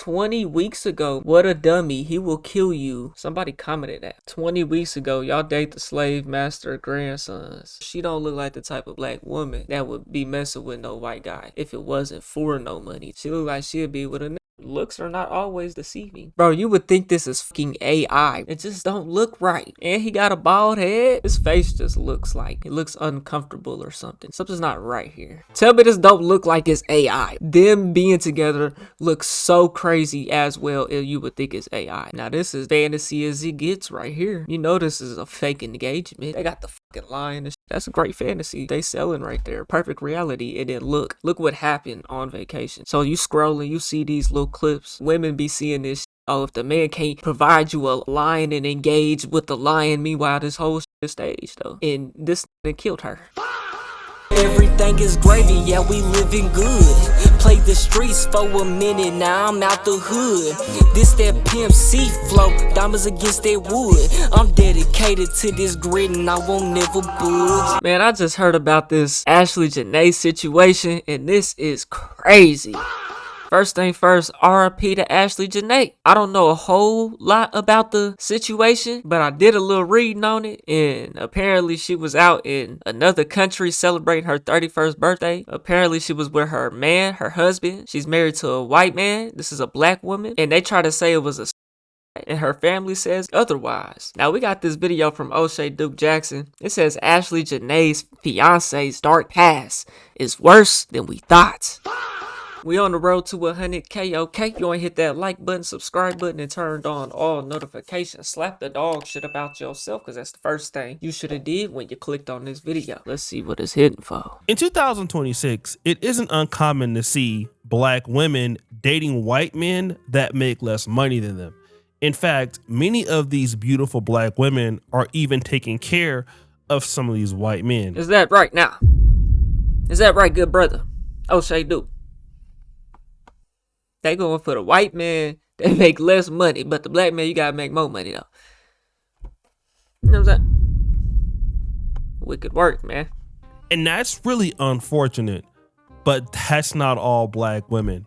20 weeks ago, what a dummy, he will kill you. Somebody commented that. 20 weeks ago, y'all date the slave master grandsons. She don't look like the type of black woman that would be messing with no white guy if it wasn't for no money. She look like she'd be with a Looks are not always deceiving. Bro, you would think this is fucking AI. It just don't look right. And he got a bald head. His face just looks like, it looks uncomfortable or something. Something's not right here. Tell me this don't look like it's AI. Them being together looks so crazy as well, you would think it's AI. Now this is fantasy as it gets right here. You know this is a fake engagement. They got the fucking lion and shit. That's a great fantasy. They selling right there. Perfect reality. And then look what happened on vacation. So you scrolling, you see these little clips. Women be seeing this shit. Oh, if the man can't provide you a lion and engage with the lion, meanwhile this whole shit is staged though. And this thing killed her. Everything is gravy, yeah, we living good. Played the streets for a minute, now I'm out the hood. This that Pimp C flow, diamonds against that wood. I'm dedicated to this grid and I won't never budge. Man, I just heard about this Ashlee Jeanee situation and this is crazy. First thing first, RIP to Ashlee Jeanee. I don't know a whole lot about the situation, but I did a little reading on it, and apparently she was out in another country celebrating her 31st birthday. Apparently she was with her man, her husband. She's married to a white man. This is a black woman, and they try to say it was a and her family says otherwise. Now we got this video from O'Shea Duke Jackson. It says Ashlee Jeanee's fiance's dark past is worse than we thought. We on the road to 100K, okay? You wanna hit that like button, subscribe button, and turned on all notifications. Slap the dog shit about yourself, because that's the first thing you should have did when you clicked on this video. Let's see what it's hitting for. In 2026, it isn't uncommon to see black women dating white men that make less money than them. In fact, many of these beautiful black women are even taking care of some of these white men. Is that right now? Is that right, good brother? O'Shea Duke. They going for the white man, they make less money, but the black man, you gotta make more money though. You know what I'm saying? Wicked work, man. And that's really unfortunate, but that's not all black women,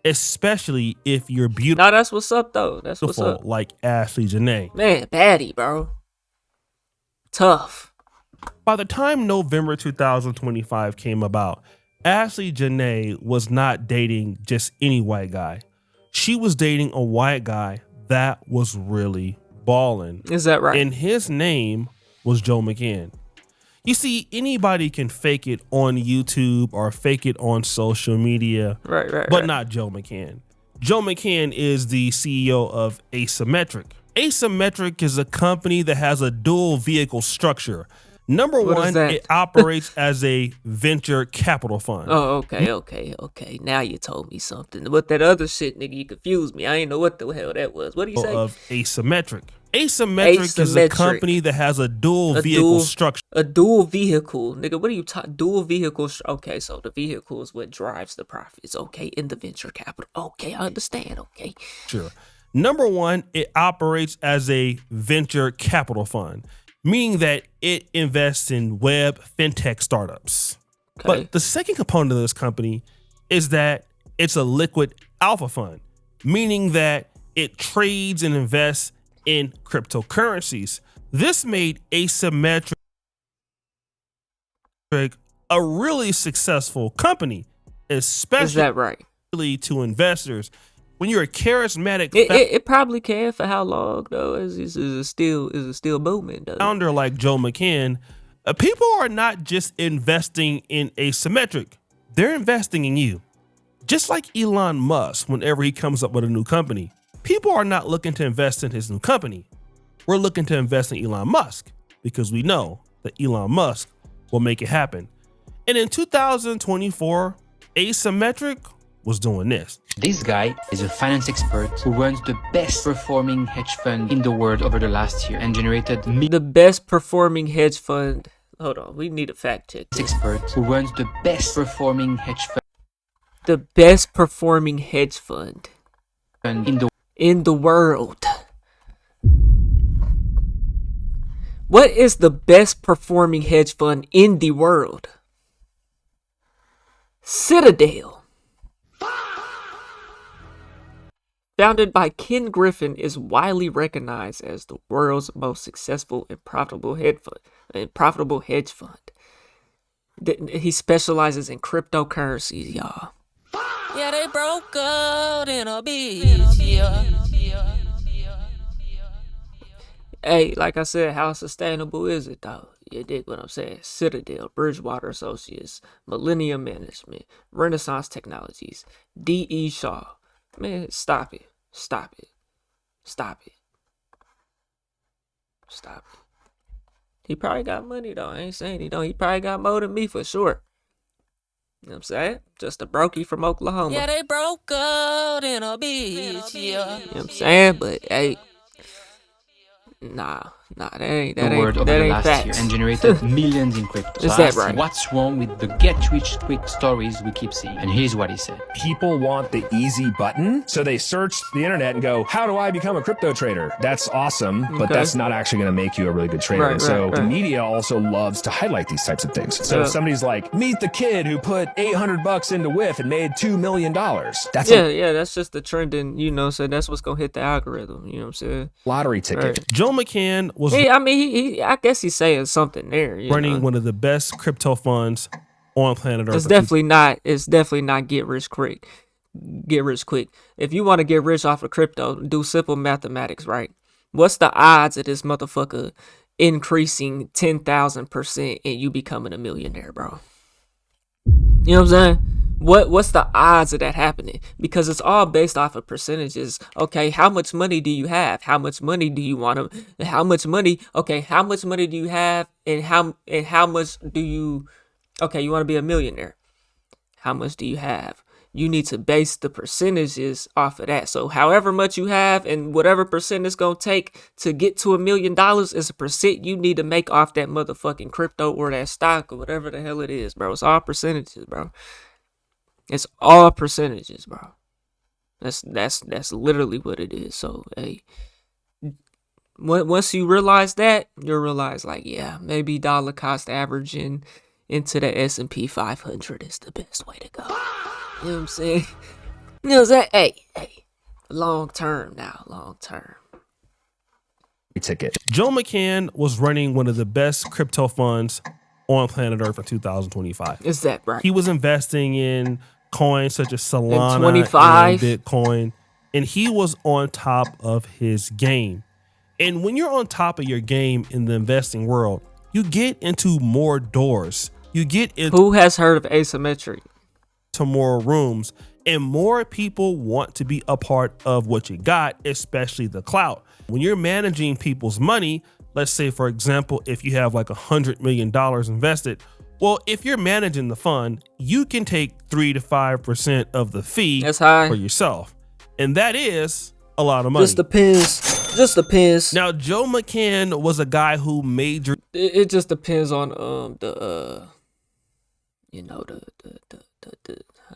especially if you're beautiful. No, that's what's up though. That's what's up. Like Ashlee Jeanee. Man, baddie, bro. Tough. By the time November 2025 came about, Ashlee Jeanee was not dating just any white guy. She was dating a white guy that was really balling. Is that right? And his name was Joe McCann. You see, anybody can fake it on YouTube or fake it on social media, but not Joe McCann. Joe McCann is the CEO of Asymmetric. Asymmetric is a company that has a dual vehicle structure. Number one, it operates as a venture capital fund. Oh, okay. Now you told me something. But that other shit, nigga, you confused me. I ain't know what the hell that was. What do you say? Of Asymmetric. Asymmetric is a company that has a dual vehicle structure. A dual vehicle, nigga. What are you talking? Dual vehicle. Okay, so the vehicle is what drives the profits. Okay, in the venture capital. Okay, I understand. Okay, sure. Number one, it operates as a venture capital fund, meaning that it invests in web fintech startups. Okay. But the second component of this company is that it's a liquid alpha fund, meaning that it trades and invests in cryptocurrencies. This made Asymmetric a really successful company, especially is that right? To investors. When you're a charismatic it probably can. For how long though? Is it still booming though? Founder like Joe McCann, people are not just investing in Asymmetric, they're investing in you. Just like Elon Musk, whenever he comes up with a new company, people are not looking to invest in his new company. We're looking to invest in Elon Musk because we know that Elon Musk will make it happen. And in 2024, Asymmetric was doing this. This guy is a finance expert who runs the best performing hedge fund in the world over the last year and generated the best performing hedge fund. Hold on, we need a fact check. This expert who runs the best performing hedge fund. The best performing hedge fund in the world. What is the best performing hedge fund in the world? Citadel. Founded by Ken Griffin, is widely recognized as the world's most successful and profitable hedge fund. He specializes in cryptocurrencies, y'all. Yeah, they broke out in a bitch, yeah. Hey, like I said, how sustainable is it though? You dig what I'm saying? Citadel, Bridgewater Associates, Millennium Management, Renaissance Technologies, D.E. Shaw. Man, stop it. Stop it. Stop it. Stop it. He probably got money though. I ain't saying he don't. He probably got more than me for sure. You know what I'm saying? Just a brokey from Oklahoma. Yeah, they broke out in a bitch, yeah. You know what I'm saying? But hey, nah, that ain't last year facts. and generated millions in crypto. Is So that asked right? what's wrong with the get-rich-quick stories we keep seeing? And here's what he said. People want the easy button, so they search the internet and go, how do I become a crypto trader? That's awesome, but Okay. that's not actually going to make you a really good trader. Right, And so right, the right. media also loves to highlight these types of things. So Yeah. if somebody's like, meet the kid who put $800 into WIF and made $2 million. That's Yeah, that's just the trending, so that's what's gonna hit the algorithm, you know what I'm saying? a lottery ticket. Right. Joe McCann was I guess he's saying something there. running one of the best crypto funds on planet Earth. It's definitely not get rich quick. Get rich quick. If you want to get rich off of crypto, do simple mathematics, right? What's the odds of this motherfucker increasing 10,000% and you becoming a millionaire, bro? You know what I'm saying? What's the odds of that happening? Because it's all based off of percentages. Okay, how much money do you have? How much money do you want to? How much money? Okay, how much money do you have? And how much do you? Okay, you want to be a millionaire. How much do you have? You need to base the percentages off of that. So however much you have and whatever percent it's gonna take to get to $1 million is a percent you need to make off that motherfucking crypto or that stock or whatever the hell it is, bro. It's all percentages, bro. It's all percentages, bro. That's literally what it is. So hey, once you realize that, you'll realize like, yeah, maybe dollar cost averaging into the S&P 500 is the best way to go. You know what I'm saying? You know what I'm saying? Hey, long term now, long term. Ticket. Joe McCann was running one of the best crypto funds on planet Earth in 2025. Is that right? He was investing in coins such as Solana 25? and Bitcoin, and he was on top of his game. And when you're on top of your game in the investing world, you get into more doors. You get into Who has heard of asymmetry? more rooms, and more people want to be a part of what you got, especially the clout. When you're managing people's money, let's say, for example, if you have like $100 million invested, well, if you're managing the fund, you can take 3 to 5% of the fee That's high. for yourself. And that is a lot of money. Just depends. Now, Joe McCann was a guy who majored It just depends on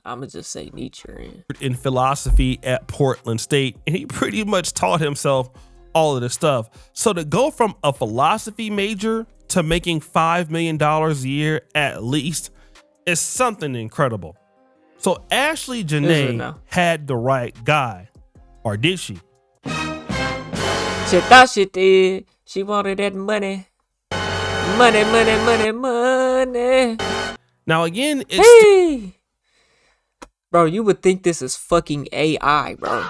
I'ma just say Nietzsche. in philosophy at Portland State, and he pretty much taught himself all of this stuff. So to go from a philosophy major to making $5 million a year at least is something incredible. So Ashlee Is it Jeanee now? had the right guy, or did she? She thought she did. She wanted that money. Money. Now again, it's Hey! Bro, you would think this is fucking AI, bro.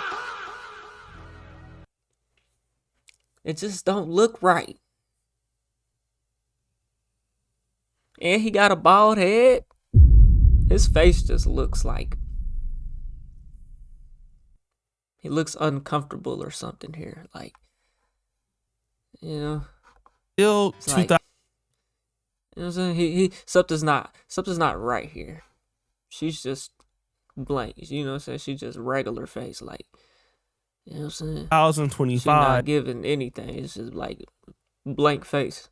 It just don't look right. And he got a bald head. His face just looks like he looks uncomfortable or something here. Like, still it's like, 2000. you know what I'm saying? He something's not right here. She's just blank. You know what I'm saying? She's just regular face, like, you know what I'm saying? She's not 2025, giving anything. It's just like blank face.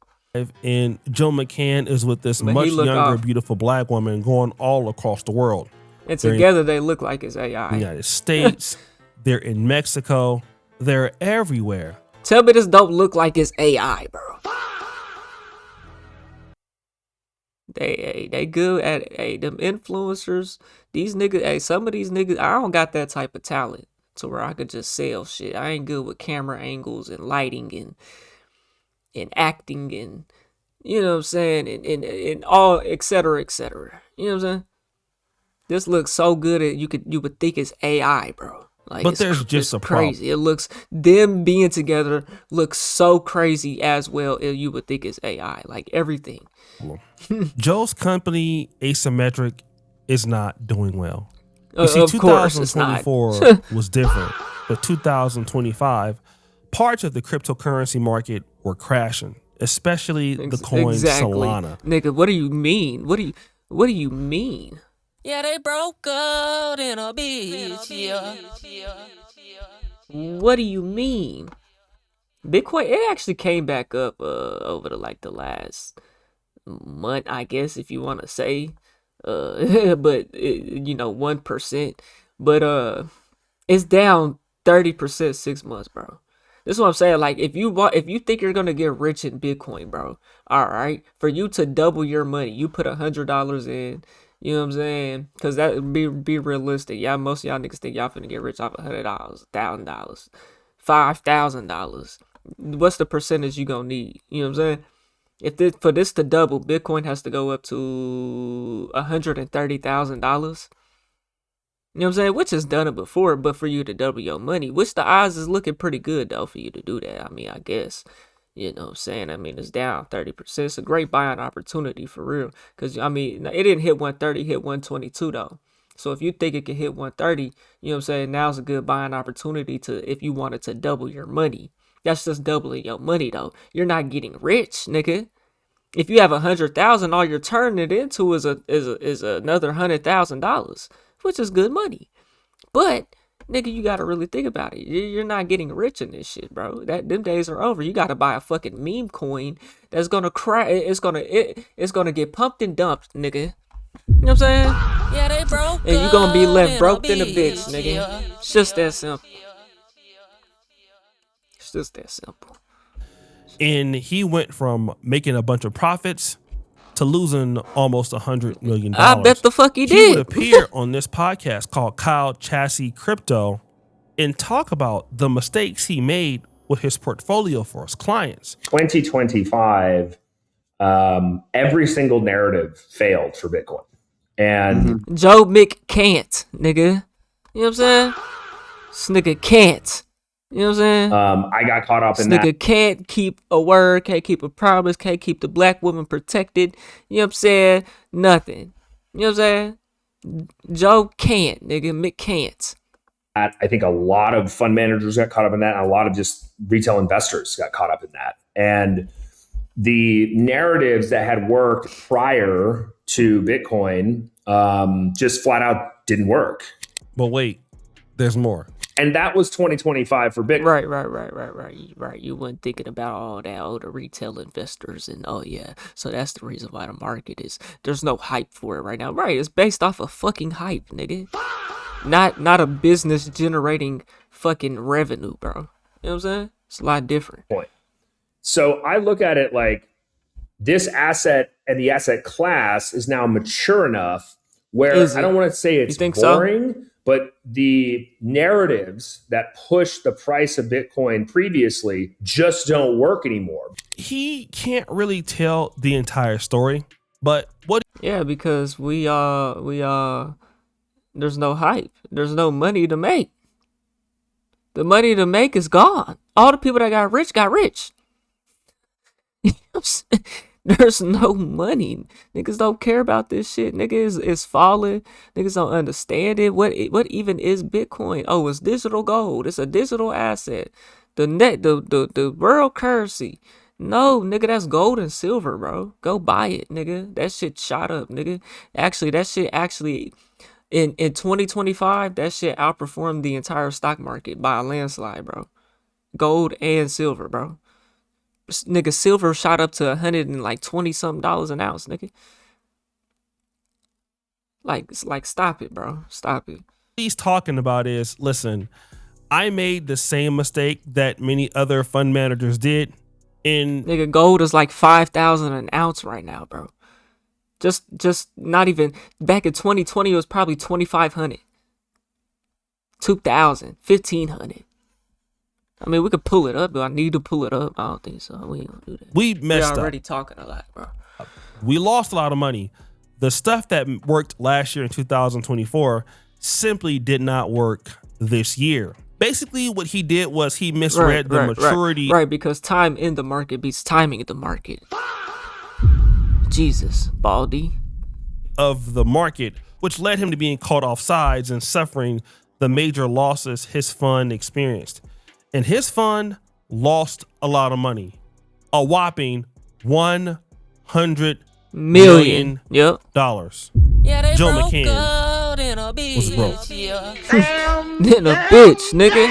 and Joe McCann is with this But he much look younger, off. beautiful black woman going all across the world. And They're in together they look like it's the AI. United States, they're in Mexico, they're everywhere. Tell me this don't look like it's AI, bro. They good at it. Hey, them influencers, these niggas, some of these niggas, I don't got that type of talent. to where I could just sell shit. I ain't good with camera angles and lighting and acting and, you know what I'm saying, and all, et cetera, et cetera. You know what I'm saying? This looks so good you would think it's AI, bro. Like, But there's just a crazy. It looks, them being together looks so crazy as well. You would think it's AI, like everything. Joe's company, Asymmetric, is not doing well. You see, Of course, it's not. 2024 was different, but 2025, parts of the cryptocurrency market were crashing, especially the coin Solana. Nigga, what do you mean? What do you mean? Yeah, they broke out in a bitch, yeah. What do you mean? Bitcoin, it actually came back up over the last month, I guess, if you want to say, but it, 1%, but it's down 30% 6 months, bro. This is what I'm saying. Like, if you think you're gonna get rich in Bitcoin, bro, all right, for you to double your money, you put $100 in. You know what I'm saying? Because that would be realistic. Y'all, most of y'all niggas think y'all finna get rich off $100, $1,000, $5,000. What's the percentage you gonna need? You know what I'm saying? For this to double, Bitcoin has to go up to $130,000. You know what I'm saying? Which has done it before, but for you to double your money, which the odds is looking pretty good though for you to do that. I mean, I guess. You know what I'm saying? I mean, it's down 30%. It's a great buying opportunity for real. Because, I mean, it didn't hit 130, hit 122 though. So if you think it can hit 130, you know what I'm saying? Now's a good buying opportunity if you wanted to double your money. That's just doubling your money though. You're not getting rich, nigga. If you have 100,000, all you're turning it into is another $100,000, which is good money. But nigga, you gotta really think about it. You're not getting rich in this shit, bro. Them days are over. You gotta buy a fucking meme coin that's gonna crash. It's gonna get pumped and dumped, nigga. You know what I'm saying? Yeah, they broke. And you gonna be left broke than a bitch, nigga. It's just that simple. It's just that simple. And he went from making a bunch of profits to losing almost $100 million. I bet the fuck he did. He would appear on this podcast called Kyle Chassis Crypto and talk about the mistakes he made with his portfolio for his clients. 2025, every single narrative failed for Bitcoin. And Joe Mick can't, nigga. You know what I'm saying? This nigga can't. You know what I'm saying? I got caught up in this nigga that. Can't keep a word, can't keep a promise, can't keep the black woman protected. You know what I'm saying? Nothing. You know what I'm saying? Joe can't, nigga. Mick can't. I think a lot of fund managers got caught up in that, and a lot of just retail investors got caught up in that. And the narratives that had worked prior to Bitcoin just flat out didn't work. But wait, there's more. And that was 2025 for Bitcoin. Right. You weren't thinking about all that, the retail investors and so that's the reason why the market there's no hype for it right now. Right, it's based off of fucking hype, nigga. Not a business generating fucking revenue, bro. You know what I'm saying? It's a lot different. Point. So I look at it like this asset and the asset class is now mature enough where I don't want to say it's boring. So? But the narratives that pushed the price of Bitcoin previously just don't work anymore. He can't really tell the entire story, but what? Yeah, because we there's no hype. There's no money to make. The money to make is gone. All the people that got rich got rich. You know what I'm saying? There's no money. Niggas don't care about this shit. Niggas is falling. Niggas don't understand it. What even is Bitcoin? Oh, it's digital gold. It's a digital asset. The world currency. No, nigga, that's gold and silver, bro. Go buy it, nigga. That shit shot up, nigga. Actually, in 2025, that shit outperformed the entire stock market by a landslide, bro. Gold and silver, bro. Nigga, silver shot up to $120 something an ounce, nigga. Like, stop it, bro. Stop it. What he's talking about is, listen, I made the same mistake that many other fund managers did. Nigga, gold is like $5,000 an ounce right now, bro. Just not even back in 2020, it was probably 2,500. $2,000, $1,500. I mean, we could pull it up, but I need to pull it up. I don't think so. We ain't gonna do that. We messed up. We're already talking a lot, bro. We lost a lot of money. The stuff that worked last year in 2024 simply did not work this year. Basically, what he did was he misread the maturity. Right, because time in the market beats timing in the market. Jesus, Baldy. Of the market, which led him to being caught off sides and suffering the major losses his fund experienced. And his fund lost a lot of money, a whopping $100 million. Yep. Yeah, Joe McCann was broke. Then a bitch, nigga.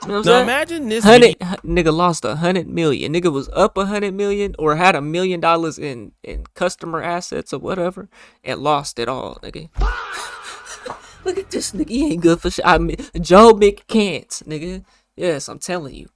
You know what I'm saying? Imagine this. Nigga lost $100 million. Nigga was up $100 million or had $1 million in customer assets or whatever and lost it all, nigga. Look at this nigga. He ain't good for shit. Joe McCann, nigga. Yes, I'm telling you.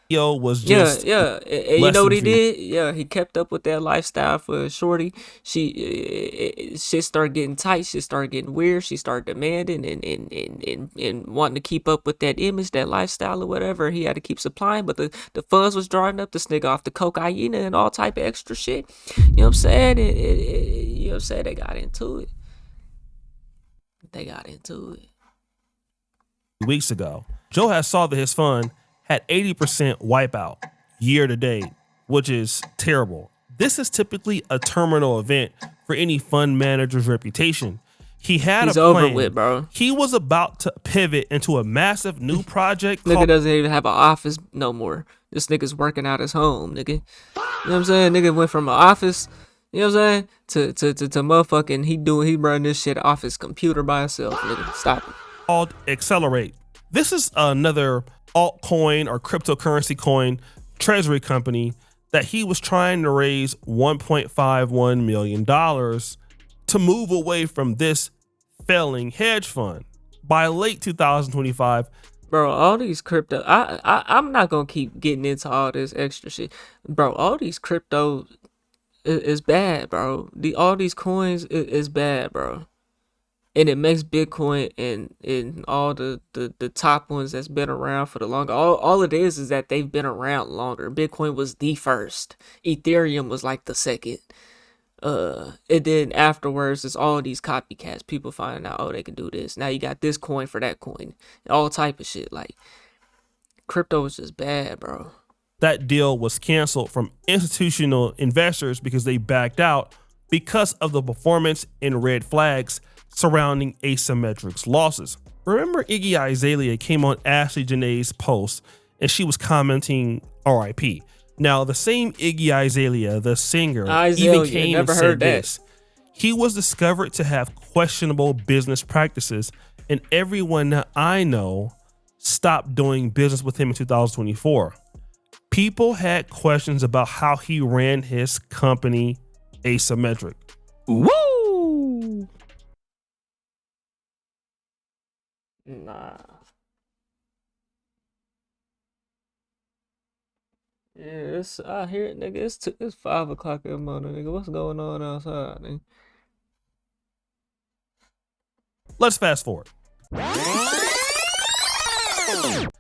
Was just and you know what he did? Yeah, he kept up with that lifestyle for shorty. Shit started getting tight. Shit started getting weird. She started demanding and wanting to keep up with that image, that lifestyle or whatever. He had to keep supplying, but the funds was drying up. This nigga off the cocaine and all type of extra shit. You know what I'm saying? You know what I'm saying? They got into it. Weeks ago, Joe has saw that his fund had 80% wipeout year to date, which is terrible. This is typically a terminal event for any fund manager's reputation. He's a plan. Over with, bro. He was about to pivot into a massive new project. Nigga doesn't even have an office no more. This nigga's working out his home, nigga. You know what I'm saying? Nigga went from an office, you know what I'm saying, to motherfucking he run this shit off his computer by himself, nigga. Stop it. Called Accelerate. This is another altcoin or cryptocurrency coin treasury company that he was trying to raise $1.51 million to move away from this failing hedge fund. By late 2025, bro, all these crypto, I'm not gonna keep getting into all this extra shit, bro. All these crypto is bad, bro. All these coins is bad, bro. And it makes Bitcoin and all the top ones that's been around for the longer. All it is that they've been around longer. Bitcoin was the first. Ethereum was like the second. And then afterwards, it's all these copycats. People finding out, oh, they can do this. Now you got this coin for that coin. All type of shit. Like, crypto is just bad, bro. That deal was canceled from institutional investors because they backed out because of the performance and red flags surrounding Asymmetric's losses. Remember, Iggy Azalea came on Ashlee Jeanee's post and she was commenting RIP. Now, the same Iggy Azalea, the singer, even came and said this. He was discovered to have questionable business practices, and everyone that I know stopped doing business with him in 2024. People had questions about how he ran his company, Asymmetric. Woo! Nah. Yeah, I hear it, nigga. It's 5 o'clock in the morning, nigga. What's going on outside, nigga? Let's fast forward.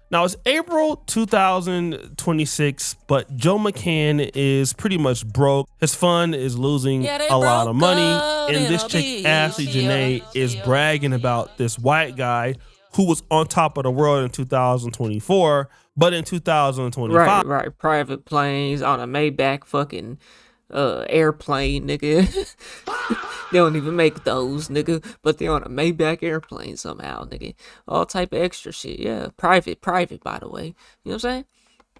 Now it's April 2026, but Joe McCann is pretty much broke. His fund is losing a lot of money, and this chick Ashlee Jeanee is bragging about this white guy who was on top of the world in 2024, but in 2025, right, private planes on a Maybach fucking airplane, nigga. They don't even make those, nigga, but they're on a Maybach airplane somehow, nigga. All type of extra shit. Yeah, private, by the way. You know what I'm saying?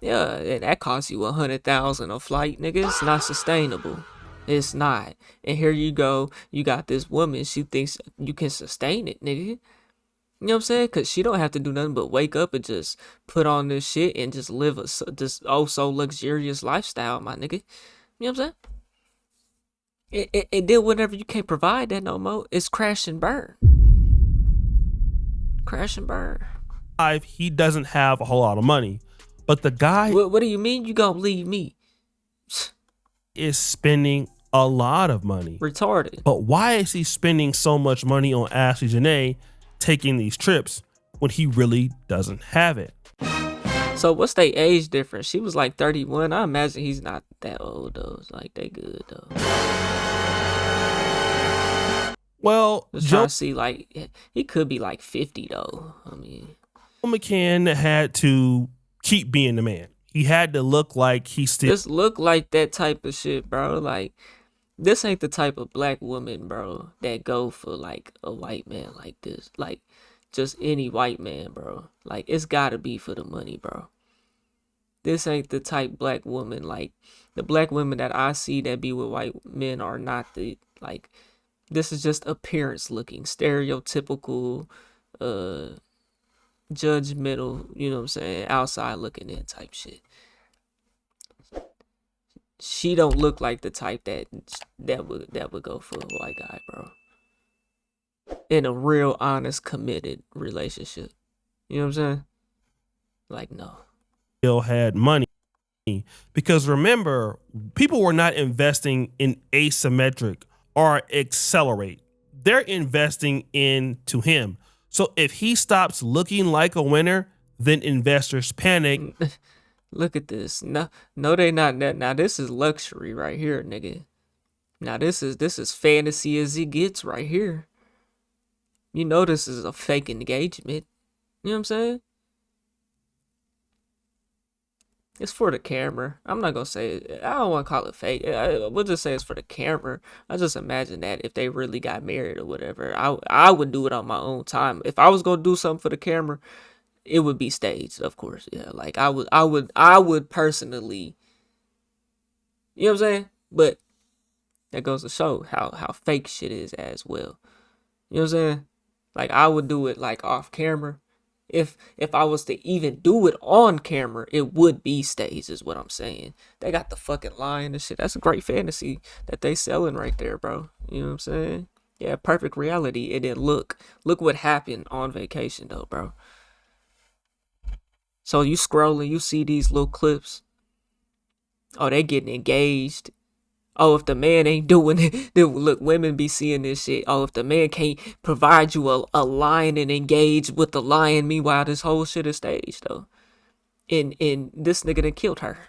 Yeah, and that costs you $100,000 a flight, nigga. It's not sustainable. It's not. And here you go. You got this woman. She thinks you can sustain it, nigga. You know what I'm saying? Because she don't have to do nothing but wake up and just put on this shit and just live a so luxurious lifestyle, my nigga. You know what I'm saying? And then whenever you can't provide that no more, it's crash and burn. Crash and burn. He doesn't have a whole lot of money, but the guy... What do you mean you gonna leave me? Is spending a lot of money. Retarded. But why is he spending so much money on Ashlee Jeanee taking these trips? when he really doesn't have it. So what's their age difference? She was like 31. I imagine he's not that old though. It's like they good though. Well, just trying to see, like, he could be like 50 though. I mean, Joe McCann had to keep being the man. He had to look like he still just look like that type of shit, bro. Like, this ain't the type of black woman, bro, that go for like a white man like this. Like, just any white man, bro. Like, it's gotta be for the money, bro. This ain't the type black woman. Like, the black women that I see that be with white men are not the, like, this is just appearance looking, stereotypical, judgmental, you know what I'm saying, outside looking in type shit. She don't look like the type that would go for a white guy, bro. In a real honest, committed relationship. You know what I'm saying? Like, no. Still had money. Because remember, people were not investing in asymmetric or accelerate. They're investing into him. So if he stops looking like a winner, then investors panic. Look at this. No, they not. Now this is luxury right here, nigga. Now this is fantasy as it gets right here. You know this is a fake engagement. You know what I'm saying? It's for the camera. I'm not gonna say it. I don't want to call it fake. We'll just say it's for the camera. I just imagine that if they really got married or whatever, I would do it on my own time. If I was gonna do something for the camera, it would be staged, of course. Yeah, like I would personally. You know what I'm saying? But that goes to show how fake shit is as well. You know what I'm saying? Like, I would do it like off camera. If I was to even do it on camera, it would be staged, is what I'm saying. They got the fucking lion and shit. That's a great fantasy that they selling right there, bro. You know what I'm saying? Yeah, perfect reality. And then look what happened on vacation though, bro. So you scrolling, you see these little clips. Oh, they getting engaged. Oh, if the man ain't doing it, then look, women be seeing this shit. Oh, if the man can't provide you a lion and engage with the lion, meanwhile this whole shit is staged though. And this nigga done killed her.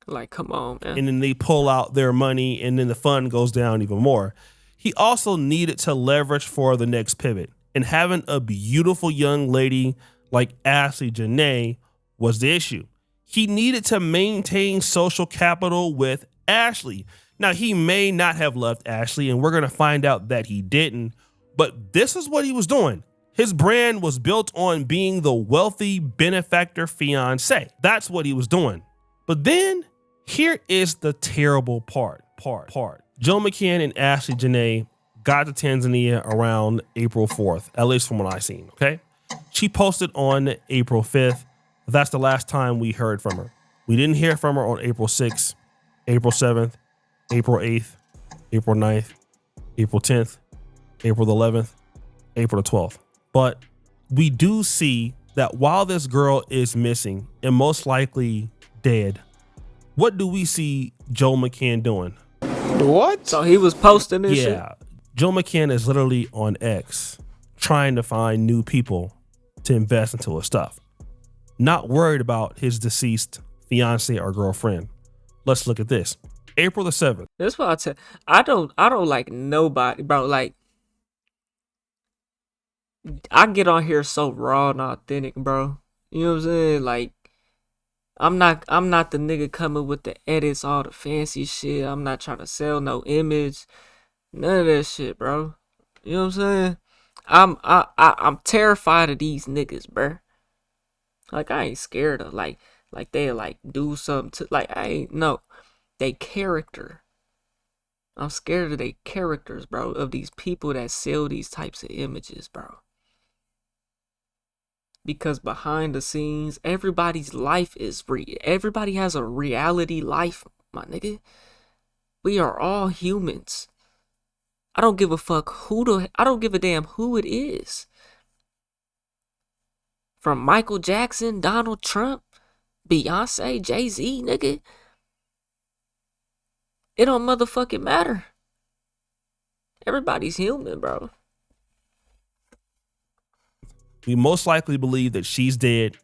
Like, come on, man. And then they pull out their money and then the fund goes down even more. He also needed to leverage for the next pivot. And having a beautiful young lady like Ashlee Jeanee was the issue. He needed to maintain social capital with Ashlee. Now, he may not have loved Ashlee, and we're going to find out that he didn't, but this is what he was doing. His brand was built on being the wealthy benefactor fiance. That's what he was doing. But then here is the terrible part. Joe McCann and Ashlee Jeanee got to Tanzania around April 4th, at least from what I seen, okay? She posted on April 5th. That's the last time we heard from her. We didn't hear from her on April 6th, April 7th, April 8th, April 9th, April 10th, April 11th, April the 12th. But we do see that while this girl is missing and most likely dead, what do we see Joe McCann doing? What? So he was posting this shit? Yeah. Joe McCann is literally on X trying to find new people to invest into his stuff. Not worried about his deceased fiance or girlfriend. Let's look at this. April the 7th. That's what I tell. I don't like nobody, bro. Like, I get on here so raw and authentic, bro. You know what I'm saying? Like, I'm not the nigga coming with the edits, all the fancy shit. I'm not trying to sell no image. None of that shit, bro. You know what I'm saying? I'm terrified of these niggas, bro. Like, I ain't scared of like they like do something to, like, I ain't, no. They character. I'm scared of they characters, bro, of these people that sell these types of images, bro. Because behind the scenes, everybody's life is real. Everybody has a reality life, my nigga. We are all humans. I don't give a fuck I don't give a damn who it is. From Michael Jackson, Donald Trump, Beyonce, Jay-Z, nigga. It don't motherfucking matter. Everybody's human, bro. We most likely believe that she's dead.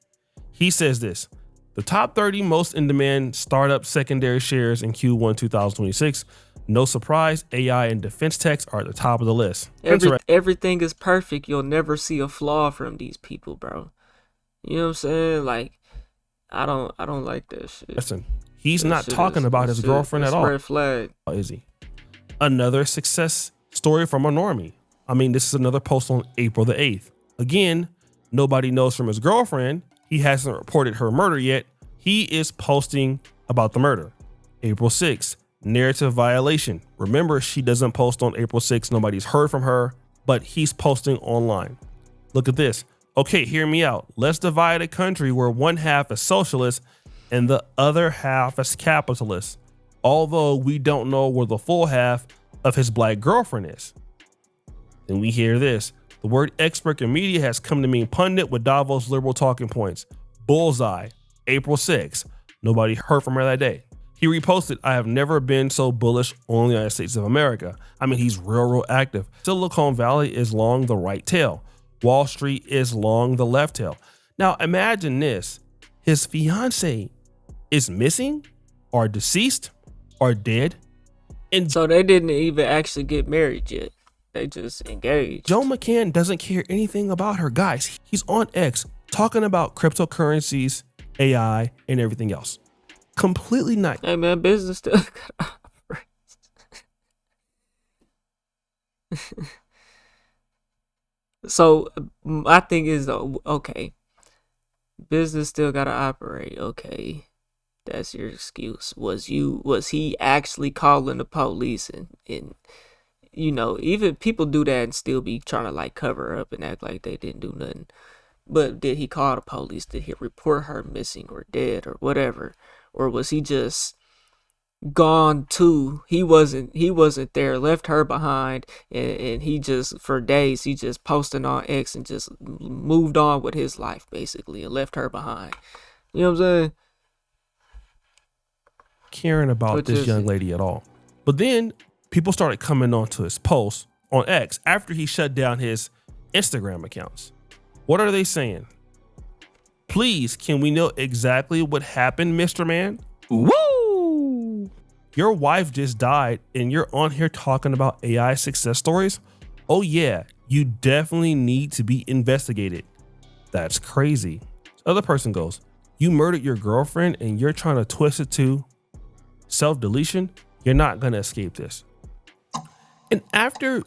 He says this: the top 30 most in demand startup secondary shares in Q1 2026. No surprise, AI and defense techs are at the top of the list. Everything is perfect. You'll never see a flaw from these people, bro. You know what I'm saying? Like, I don't like that shit. Listen, he's not talking about his girlfriend at all. Red flag. Is he? Another success story from a normie. I mean, this is another post on April the 8th. Again, nobody knows from his girlfriend. He hasn't reported her murder yet. He is posting about the murder. April 6th, narrative violation. Remember, she doesn't post on April 6th. Nobody's heard from her, but he's posting online. Look at this. Okay, hear me out. Let's divide a country where one half is socialist and the other half is capitalist, although we don't know where the full half of his black girlfriend is. Then we hear this. The word expert in media has come to mean pundit with Davos liberal talking points. Bullseye, April 6th. Nobody heard from her that day. He reposted, I have never been so bullish on the United States of America. I mean, he's real active. Silicon Valley is long the right tail. Wall Street is long the left tail. Now imagine this. His fiance is missing or deceased or dead. And so they didn't even actually get married yet. They just engaged. Joe McCann doesn't care anything about her. Guys, he's on X talking about cryptocurrencies, AI, and everything else. Completely not. Hey man, business still gotta operate. So my thing is, okay, business still gotta operate. Okay, that's your excuse. Was he actually calling the police and you know, even people do that and still be trying to like cover up and act like they didn't do nothing. But did he call the police? Did he report her missing or dead or whatever? Or was he just gone too? He wasn't there, left her behind, and he just, for days, he just posted on X and just moved on with his life basically and left her behind. You know what I'm saying? Caring about this young lady at all. But then people started coming onto his posts on X after he shut down his Instagram accounts. What are they saying? Please, can we know exactly what happened, Mr. Man? Woo! Your wife just died and you're on here talking about AI success stories? Oh yeah, you definitely need to be investigated. That's crazy. Other person goes, you murdered your girlfriend and you're trying to twist it to self-deletion? You're not gonna escape this. And after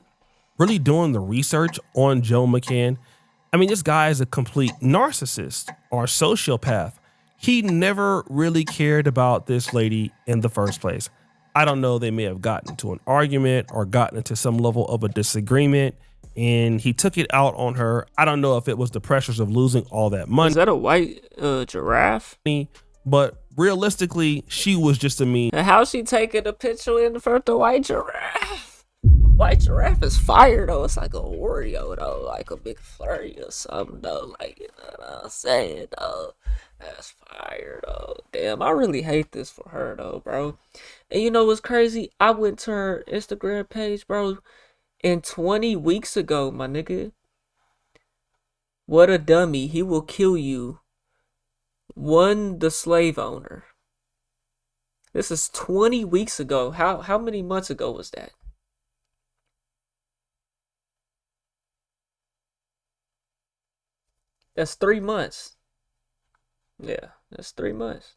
really doing the research on Joe McCann, I mean, this guy is a complete narcissist or sociopath. He never really cared about this lady in the first place. I don't know, they may have gotten into an argument or gotten into some level of a disagreement and he took it out on her. I don't know if it was the pressures of losing all that money. Is that a white giraffe? But realistically, she was just a mean. How's she taking a picture in front of the white giraffe? White giraffe is fire though. It's like a Oreo though, like a big flurry or something though. Like, you know what I'm saying though? That's fire though. Damn, I really hate this for her though, bro. And you know what's crazy? I went to her Instagram page, bro, and 20 weeks ago, my nigga. What a dummy. He will kill you. One, the slave owner. This is 20 weeks ago. How many months ago was that? That's 3 months. Yeah, that's 3 months.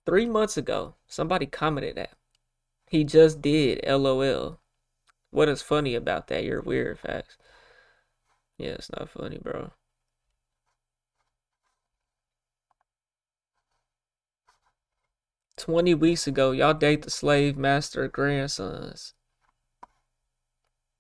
3 months ago, somebody commented that. He just did, LOL. What is funny about that? You're weird, facts. Yeah, it's not funny, bro. "20 weeks ago, y'all date the slave master grandsons.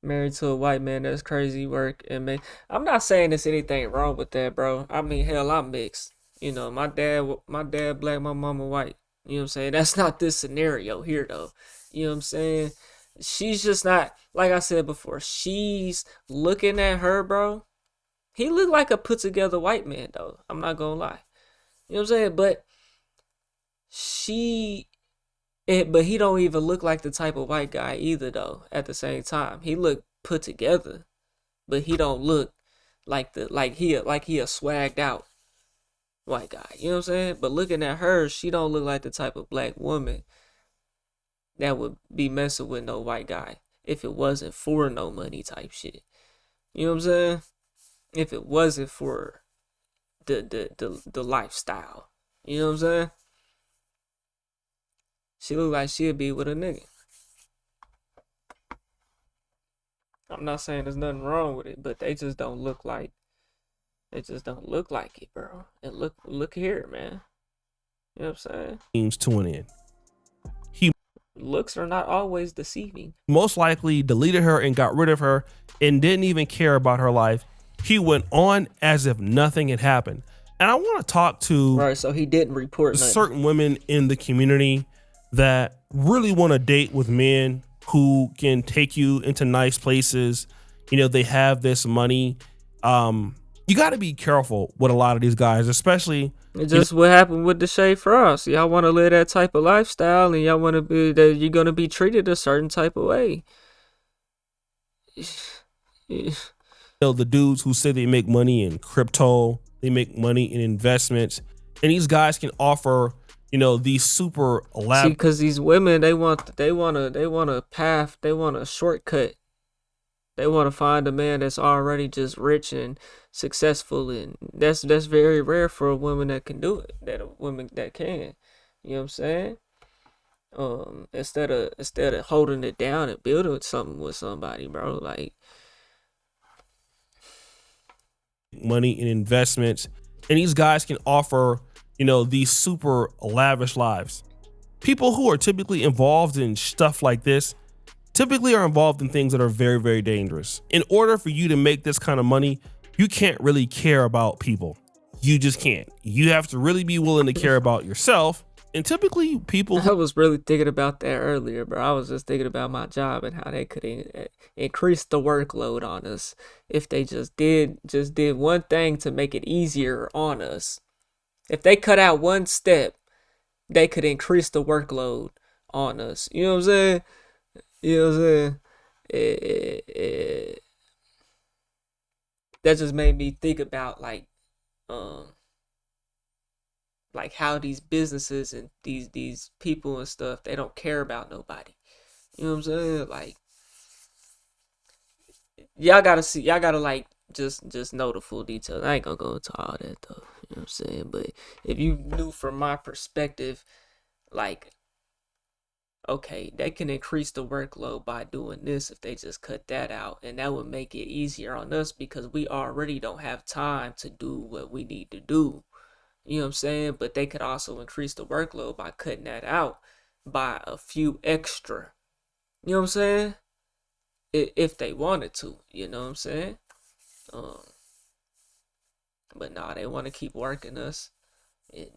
Married to a white man, that's crazy work." And man, I'm not saying there's anything wrong with that, bro. I mean, hell, I'm mixed. You know, my dad black, my mama white. You know what I'm saying? That's not this scenario here, though. You know what I'm saying? She's just not, like I said before, she's looking at her, bro. He looked like a put together white man, though. I'm not gonna lie. You know what I'm saying? But but he don't even look like the type of white guy either, though. At the same time, he looked put together. but he don't look like he a swagged out white guy. You know what I'm saying? But looking at her, she don't look like the type of black woman that would be messing with no white guy if it wasn't for no money type shit. You know what I'm saying? If it wasn't for the lifestyle. You know what I'm saying? She look like she'd be with a nigga. I'm not saying there's nothing wrong with it, but they just don't look like it, bro. And look here, man. You know what I'm saying? Means to an end. Looks are not always deceiving. Most likely deleted her and got rid of her and didn't even care about her life. He went on as if nothing had happened. And I want to talk to right, so he didn't report nothing. Certain women in the community that really want to date with men who can take you into nice places. You know, they have this money. You got to be careful with a lot of these guys, especially. It's just what happened with the Shade Frost. Y'all want to live that type of lifestyle, and y'all want to be that you're gonna be treated a certain type of way. You know, the dudes who say they make money in crypto, they make money in investments, and these guys can offer, you know, these super elaborate. Because these women, they want a path, they want a shortcut. They want to find a man that's already just rich and successful, and that's very rare for a woman that can do it. That a woman that can, you know what I'm saying? Instead of holding it down and building something with somebody, bro, like money in investments, and these guys can offer, you know, these super lavish lives. People who are typically involved in stuff like this typically are involved in things that are very, very dangerous. In order for you to make this kind of money, you can't really care about people. You just can't. You have to really be willing to care about yourself. And typically people... I was really thinking about that earlier, bro. I was just thinking about my job and how they could increase the workload on us if they just did one thing to make it easier on us. If they cut out one step, they could increase the workload on us. You know what I'm saying? You know what I'm saying? That just made me think about like how these businesses and these people and stuff, they don't care about nobody. You know what I'm saying? Like, y'all gotta like just know the full details. I ain't gonna go into all that though. You know what I'm saying? But if you knew from my perspective, like, okay, they can increase the workload by doing this if they just cut that out. And that would make it easier on us because we already don't have time to do what we need to do. You know what I'm saying? But they could also increase the workload by cutting that out by a few extra. You know what I'm saying? If they wanted to, you know what I'm saying? But nah, they want to keep working us and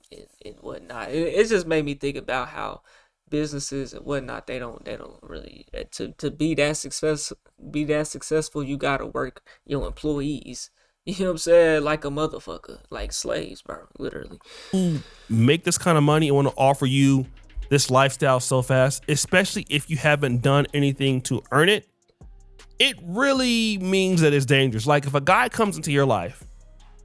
whatnot. It just made me think about how businesses and whatnot, they don't really to be that successful, you gotta work your employees. You know what I'm saying? Like a motherfucker, like slaves, bro, literally. Make this kind of money and want to offer you this lifestyle so fast, especially if you haven't done anything to earn it, it really means that it's dangerous. Like if a guy comes into your life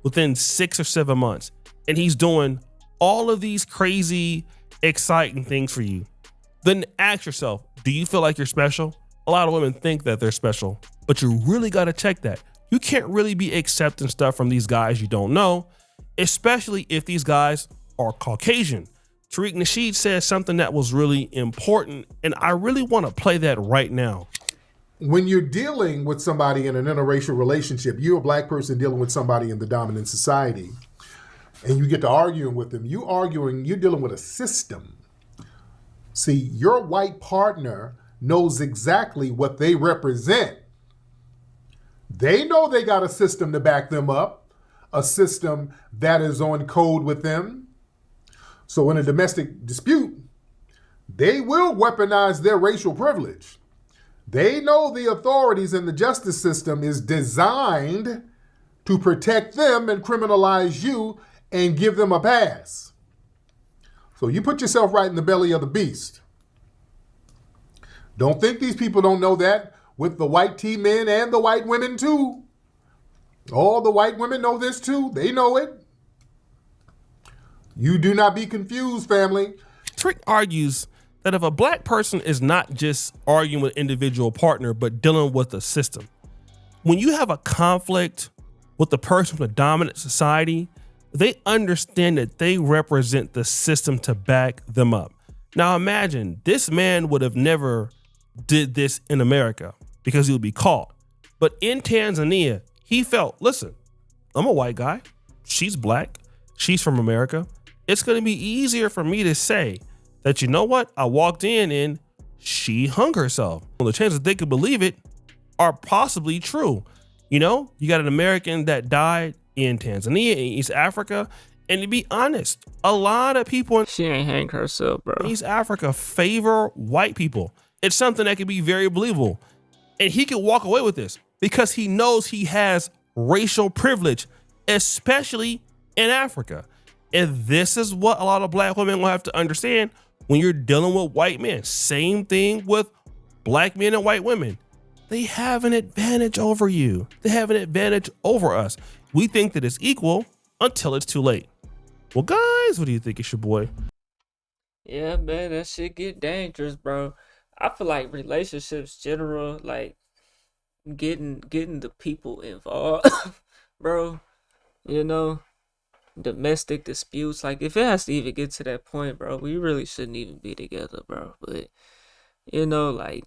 within 6 or 7 months and he's doing all of these crazy, exciting things for you, then ask yourself, do you feel like you're special? A lot of women think that they're special, but you really got to check that. You can't really be accepting stuff from these guys you don't know, especially if these guys are Caucasian. Tariq Nasheed said something that was really important, and I really want to play that right now. When you're dealing with somebody in an interracial relationship, you're a black person dealing with somebody in the dominant society, and you get to arguing with them. You're dealing with a system. See, your white partner knows exactly what they represent. They know they got a system to back them up, a system that is on code with them. So in a domestic dispute, they will weaponize their racial privilege. They know the authorities in the justice system is designed to protect them and criminalize you and give them a pass. So you put yourself right in the belly of the beast. Don't think these people don't know that with the white T men and the white women too. All the white women know this too. They know it. You do not be confused, family. Trick argues that if a black person is not just arguing with an individual partner, but dealing with a system, when you have a conflict with the person from the dominant society, they understand that they represent the system to back them up. Now imagine this man would have never did this in America because he would be caught. But in Tanzania, he felt, listen, I'm a white guy. She's black. She's from America. It's going to be easier for me to say that, you know what? I walked in and she hung herself. Well, the chances they could believe it are possibly true. You know, you got an American that died in Tanzania, in East Africa. And to be honest, a lot of people She ain't hang herself, bro. in East Africa favor white people. It's something that can be very believable. And he can walk away with this because he knows he has racial privilege, especially in Africa. And this is what a lot of black women will have to understand when you're dealing with white men. Same thing with black men and white women. They have an advantage over you. They have an advantage over us. We think that it's equal until it's too late. Well, guys, what do you think? It's your boy. Yeah, man, that shit get dangerous, bro. I feel like relationships general, like getting the people involved, bro. You know, domestic disputes. Like if it has to even get to that point, bro, we really shouldn't even be together, bro. But you know, like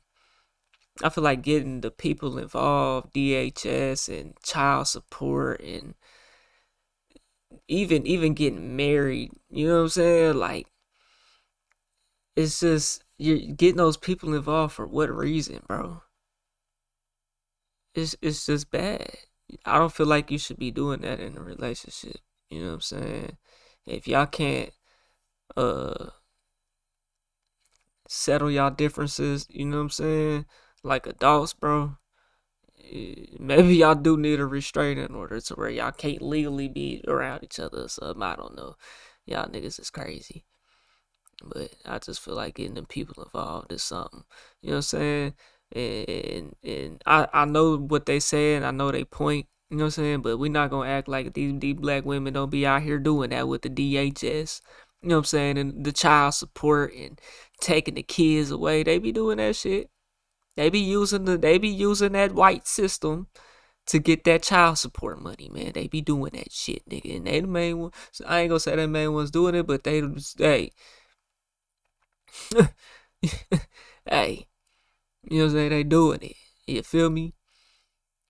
I feel like getting the people involved, DHS and child support and even getting married, you know what I'm saying? Like it's just you're getting those people involved for what reason, bro? It's just bad. I don't feel like you should be doing that in a relationship. You know what I'm saying? If y'all can't uh settle y'all differences, you know what I'm saying? Like adults, bro. Maybe y'all do need a restraining order to where y'all can't legally be around each other or something. I don't know. Y'all niggas is crazy. But I just feel like getting them people involved is something. You know what I'm saying? And I know what they saying. I know they point. You know what I'm saying? But we not gonna act like these black women don't be out here doing that with the DHS. You know what I'm saying? And the child support and taking the kids away. They be doing that shit. They be using that white system to get that child support money, man. They be doing that shit, nigga. And they the main one. So I ain't gonna say that main one's doing it, but they hey, you know what I'm saying? They doing it. You feel me?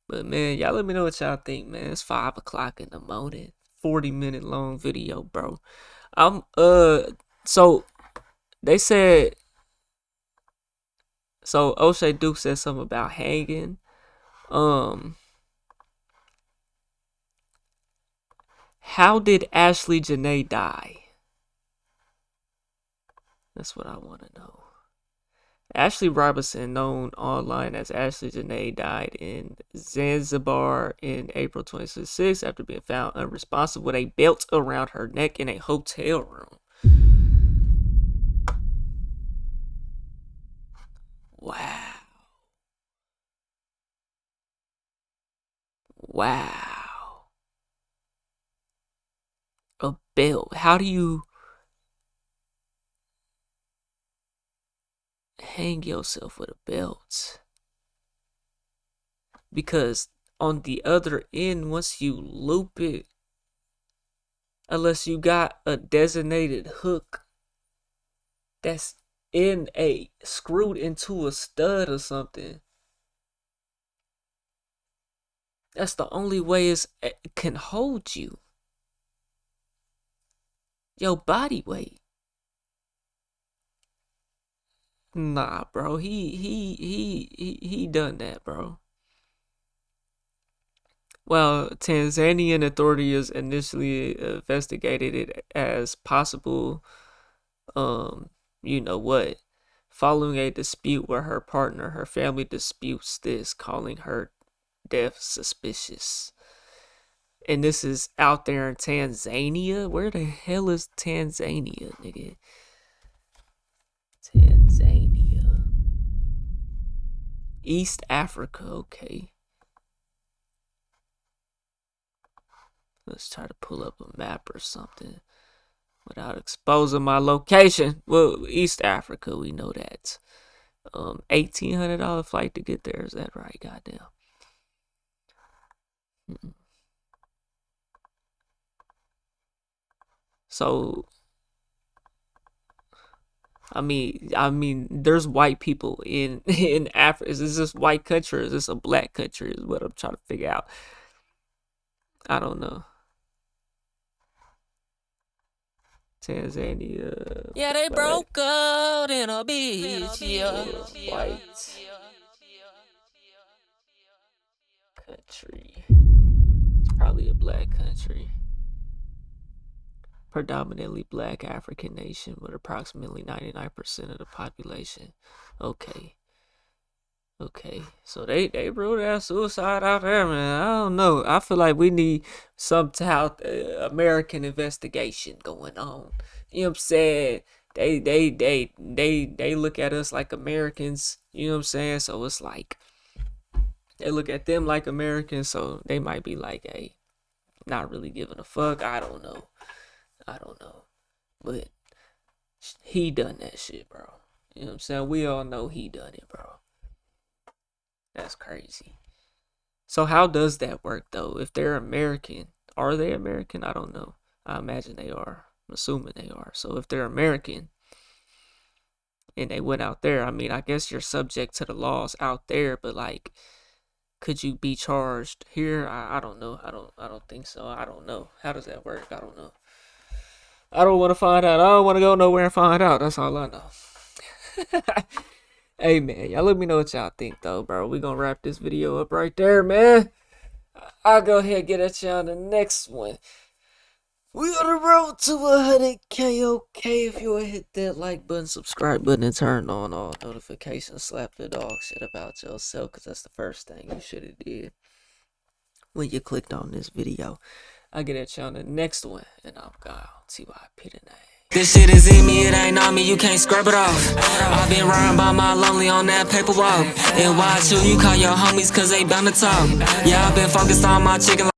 But man, y'all let me know what y'all think, man. It's 5 o'clock in the morning. 40-minute long video, bro. So they said, so O'Shea Duke said something about hanging. How did Ashlee Jeanee die? That's what I want to know. Ashlee Robinson, known online as Ashlee Jeanee, died in Zanzibar in April 2006 after being found unresponsive with a belt around her neck in a hotel room. Wow. Wow. A belt. How do you hang yourself with a belt? Because on the other end, once you loop it, unless you got a designated hook that's screwed into a stud or something, that's the only way it can hold you. Your body weight. Nah, bro. He done that, bro. Well, Tanzanian authorities initially investigated it as possible, you know what, following a dispute where her partner, her family disputes this, calling her death suspicious. And this is out there in Tanzania? Where the hell is Tanzania, nigga? Tanzania. East Africa, okay. Let's try to pull up a map or something without exposing my location. Well, East Africa, we know that. $1,800 flight to get there. Is that right? Goddamn. So, I mean, there's white people in Africa. Is this white country or is this a black country? Is what I'm trying to figure out. I don't know. Tanzania. Yeah, they broke out in a beach. Yeah. White country. It's probably a black country. Predominantly black African nation with approximately 99% of the population. Okay. So they ruled out suicide out there, man. I don't know. I feel like we need some South American investigation going on. You know what I'm saying? They look at us like Americans. You know what I'm saying? So it's like they look at them like Americans. So they might be like, hey, not really giving a fuck. I don't know. But he done that shit, bro. You know what I'm saying? We all know he done it, bro. That's crazy. So how does that work, though? If they're American, are they American? I don't know. I imagine they are. I'm assuming they are. So if they're American and they went out there, I mean, I guess you're subject to the laws out there, but like, could you be charged here? I don't know. I don't think so. I don't know. How does that work? I don't know. I don't want to find out. I don't want to go nowhere and find out. That's all I know. Hey, man, y'all let me know what y'all think, though, bro. We gonna wrap this video up right there, man. I'll go ahead and get at y'all on the next one. We on the road to 100K, okay? If you want to hit that like button, subscribe button, and turn on all notifications, slap the dog shit about yourself, because that's the first thing you should have did when you clicked on this video. I'll get at y'all on the next one, and I'm gone. See why I put it name. This shit is in me, it ain't on me, you can't scrub it off. I've been riding by my lonely on that paper walk. And watch who you call your homies, cause they bound to talk. Yeah, I've been focused on my chicken.